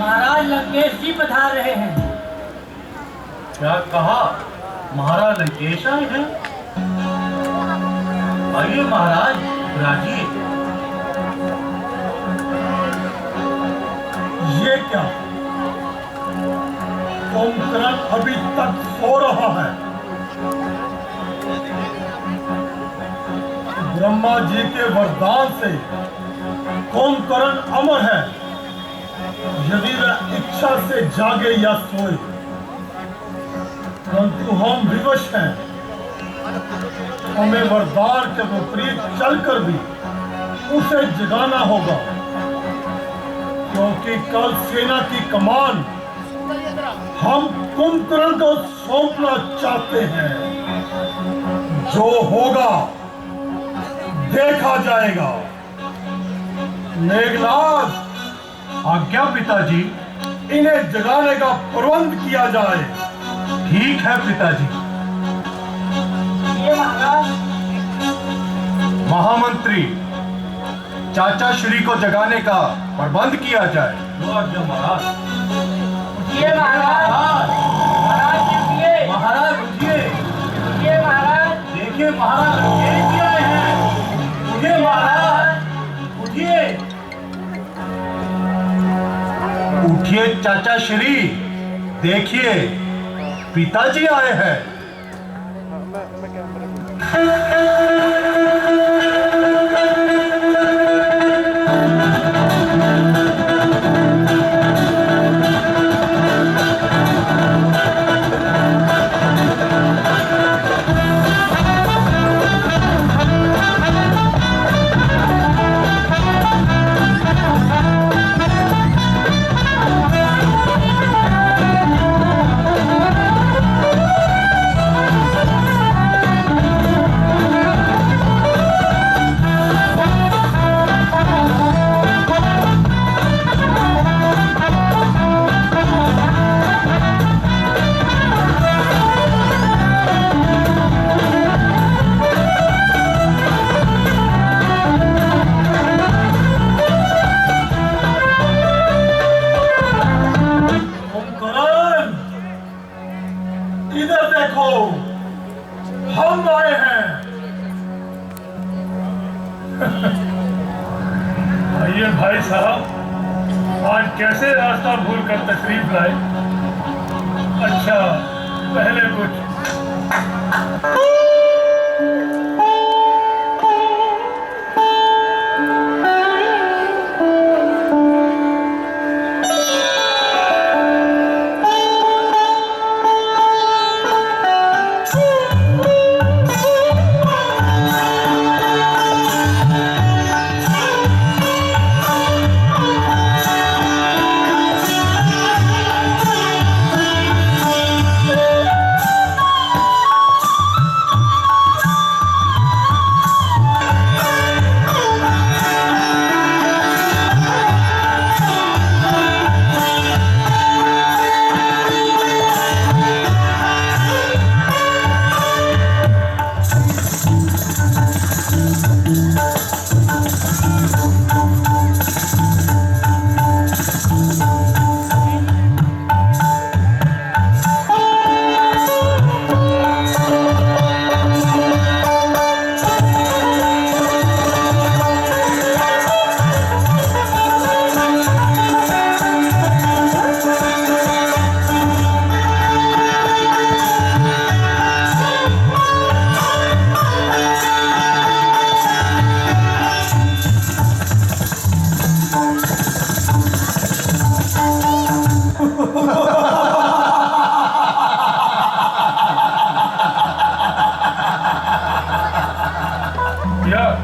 महाराज लंकेश जी पधार रहे हैं। क्या कहा? महाराज लंकेश आए हैं? आइए महाराज, राजी। ये क्या? कुंभकर्ण अभी तक सो रहा है। ब्रह्मा जी के वरदान से कुंभकर्ण अमर है। यदि वह इच्छा से जागे या सोए, परंतु हम विवश हैं। हमें वरदान के विपरीत चलकर भी उसे जगाना होगा, क्योंकि कल सेना की कमान हम कुंभकर्ण को सौंपना चाहते हैं। जो होगा देखा जाएगा। मेघनाथ, आज्ञा पिताजी। इन्हें जगाने का प्रबंध किया जाए। ठीक है पिताजी। ये महाराज। महामंत्री, चाचा श्री को जगाने का प्रबंध किया जाए। महाराज, ये महाराज। महाराज जी उठिए। महाराज उठिए। ये महाराज। देखिए महाराज लंकेश जी आए हैं। उठिए महाराज, उठिए। उठिए चाचा श्री, देखिए पिताजी आए हैं। इधर देखो, हम आए हैं। आइए भाई साहब, आज कैसे रास्ता भूल कर तशरीफ लाए? अच्छा, पहले कुछ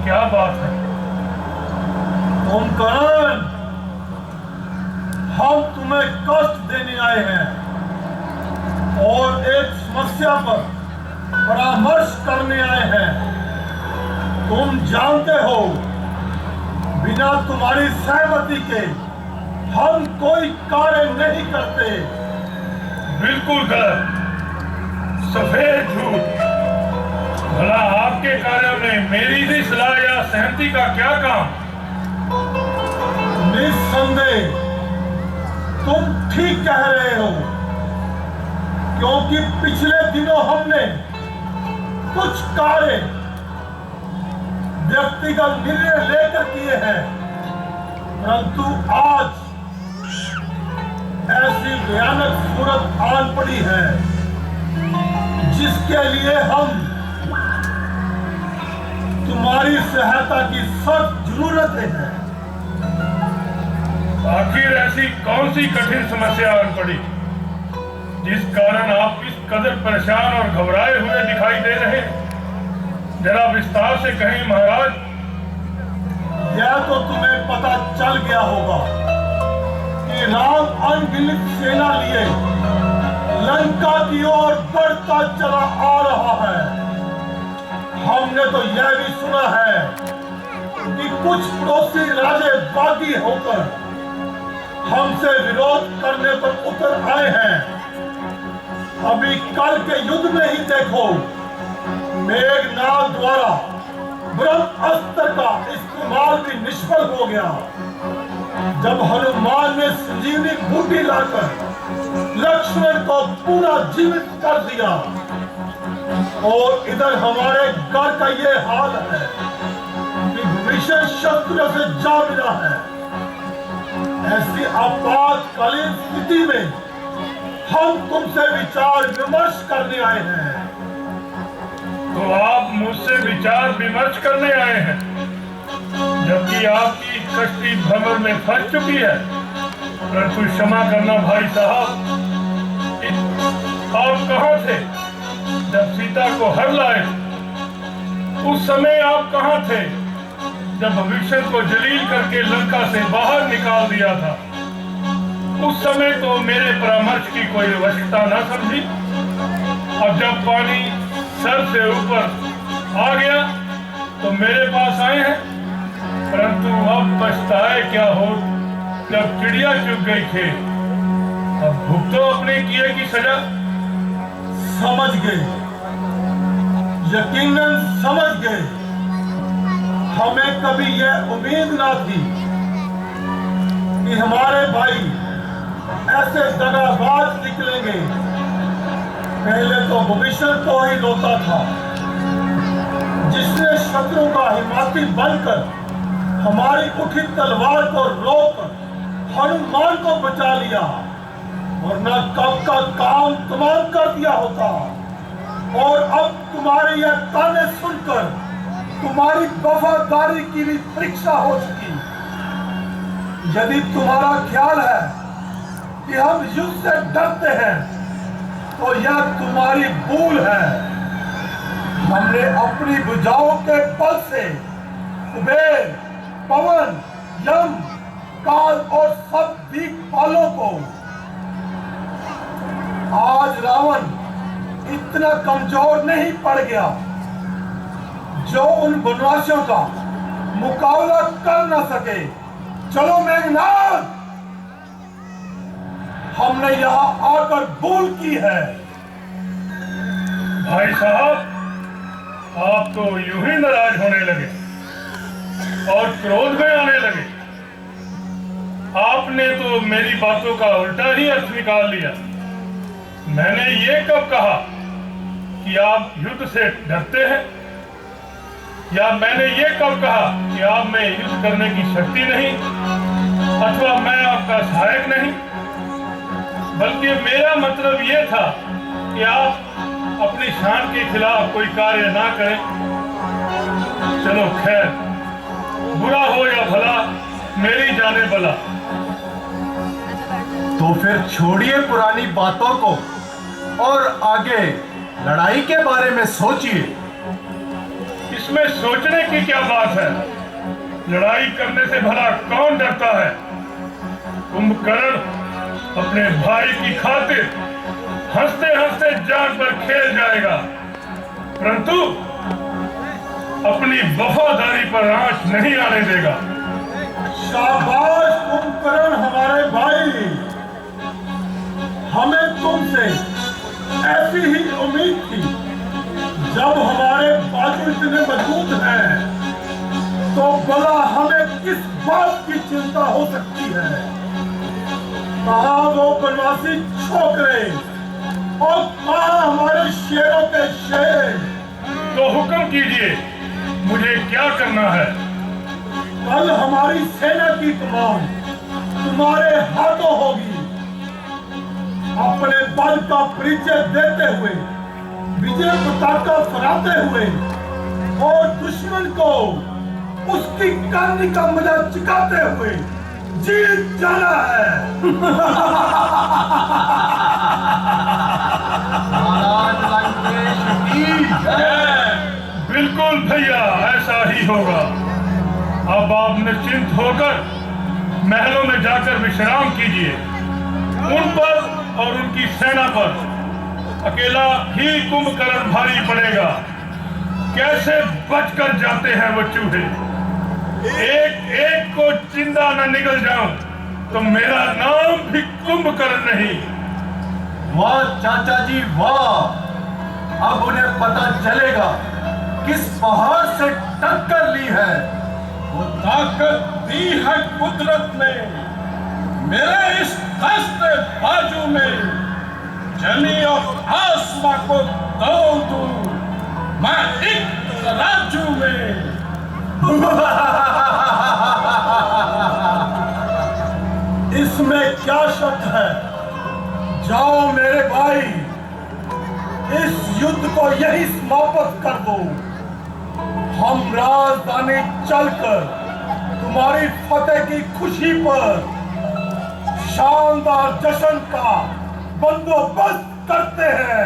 क्या बात है? कुंभकर्ण, हम तुम्हें कष्ट देने आए हैं और एक समस्या पर परामर्श करने आए हैं। तुम जानते हो, बिना तुम्हारी सहमति के हम कोई कार्य नहीं करते। बिल्कुल गलत, सफेद झूठ। भला आपके कार्यों में मेरी भी सलाह या सहमति का क्या काम? निस्संदेह तुम ठीक कह रहे हो, क्योंकि पिछले दिनों हमने कुछ कार्य व्यक्तिगत निर्णय लेकर किए हैं, परंतु आज ऐसी भयानक सूरत आन पड़ी है जिसके लिए हम तुम्हारी सहायता की सख्त जरूरत है। आखिर ऐसी कौन सी कठिन समस्या आन पड़ी जिस कारण आप इस कदर परेशान और घबराए हुए दिखाई दे रहे हैं? जरा विस्तार से कहें महाराज। यह तो तुम्हें पता चल गया होगा कि राम अनगिनत सेना लिए लंका की ओर बढ़ता चला आ रहा है। हमने तो यह भी सुना है कि कुछ पड़ोसी राजे बागी होकर हमसे विरोध करने पर उतर आए हैं। अभी कल के युद्ध में ही देखो, मेघनाद द्वारा ब्रह्मास्त्र का इस्तेमाल भी निष्फल हो गया जब हनुमान ने संजीवनी बूटी लाकर लक्ष्मण को पूरा जीवित कर दिया। और इधर हमारे घर का ये हाल है कि विभीषण शत्रु से जा मिला है। ऐसी आपातकालीन स्थिति में हम तुमसे विचार विमर्श करने आए हैं। तो आप मुझसे विचार विमर्श करने आए हैं, जबकि आपकी कश्ती भंवर में फंस चुकी है। परंतु क्षमा करना भाई साहब, आप कहाँ थे जब सीता को हर लाए? उस समय आप कहाँ थे जब विभीषण को जलील करके लंका से बाहर निकाल दिया था? उस समय तो मेरे परामर्श की कोई आवश्यकता न समझी। अब जब पानी सर से ऊपर आ गया तो मेरे पास आए हैं। परंतु अब पछताए क्या हो जब चिड़िया चुग गई थी। अब भुगतो अपने किए की सजा। समझ गए, यकीनन समझ गए। हमें कभी यह उम्मीद ना थी कि हमारे भाई ऐसे दगाबाज निकलेंगे। पहले तो विभीषण को ही रोता था, जिसने शत्रु का हिमाती बनकर हमारी उठी तलवार को रोक हनुमान को बचा लिया, वरना कब का काम तमाम कर दिया होता। और अब तुम्हारे यह ताने सुनकर तुम्हारी वफादारी की भी परीक्षा हो चुकी। यदि तुम्हारा ख्याल है कि हम युद्ध से डरते हैं तो यह तुम्हारी भूल है। हमने अपनी भुजाओं के बल से कुबेर, पवन, यम, काल और सब दिक्पालों को, आज रावण इतना कमजोर नहीं पड़ गया जो उन वनवासियों का मुकाबला कर न सके। चलो मेघनाद, हमने यहाँ आकर भूल की है। भाई साहब, आप तो यूं ही नाराज होने लगे और क्रोध में आने लगे। आपने तो मेरी बातों का उल्टा ही अर्थ निकाल लिया। मैंने ये कब कहा कि आप युद्ध से डरते हैं? या मैंने ये कब कहा कि आप में युद्ध करने की शक्ति नहीं, अथवा मैं आपका सहायक नहीं? बल्कि मेरा मतलब ये था कि आप अपनी शान के खिलाफ कोई कार्य ना करें। चलो खैर, बुरा हो या भला, मेरी जाने भला। तो फिर छोड़िए पुरानी बातों को और आगे लड़ाई के बारे में सोचिए। इसमें सोचने की क्या बात है? लड़ाई करने से भला कौन डरता है? कुंभकर्ण अपने भाई की खातिर हंसते हंसते जान पर खेल जाएगा, परंतु अपनी वफादारी पर आंच नहीं आने देगा। शाबाश कुंभकर्ण हमारे भाई, हमें तुमसे ऐसी ही उम्मीद थी। जब हमारे बाजू इतने मजबूत हैं तो भला हमें किस बात की चिंता हो सकती है। कहाँ वो बनवासी छोकरे और कहाँ हमारे शेरों के शेर? तो हुक्म कीजिए, मुझे क्या करना है? कल हमारी सेना की कमान तुम्हारे हाथों होगी। अपने बल का परिचय देते हुए, विजय पताका फहराते हुए और दुश्मन को उसकी करनी का मजा चुकाते हुए जीत जाना है। महाराज लंकेश की जय। बिल्कुल भैया, ऐसा ही होगा। अब आप निश्चिंत होकर महलों में जाकर विश्राम कीजिए। उन पर और उनकी सेना पर अकेला ही कुंभकर्ण भारी पड़ेगा। कैसे बचकर जाते हैं वो चूहे। एक एक को जिंदा न निकल जाऊं तो मेरा नाम भी कुंभकर्ण नहीं। वाह चाचा जी वाह, अब उन्हें पता चलेगा किस पहाड़ से टक्कर ली है। वो ताकत दी है कुदरत ने मेरे इस दस्ते बाजू में। जमी और आसमां को तोड़ दूं मैं एक तराजू में। इसमें क्या शक है? जाओ मेरे भाई, इस युद्ध को यही समाप्त कर दो। हम राजधानी चलकर तुम्हारी फतेह की खुशी पर शानदार जश्न का बंदोबस्त करते हैं।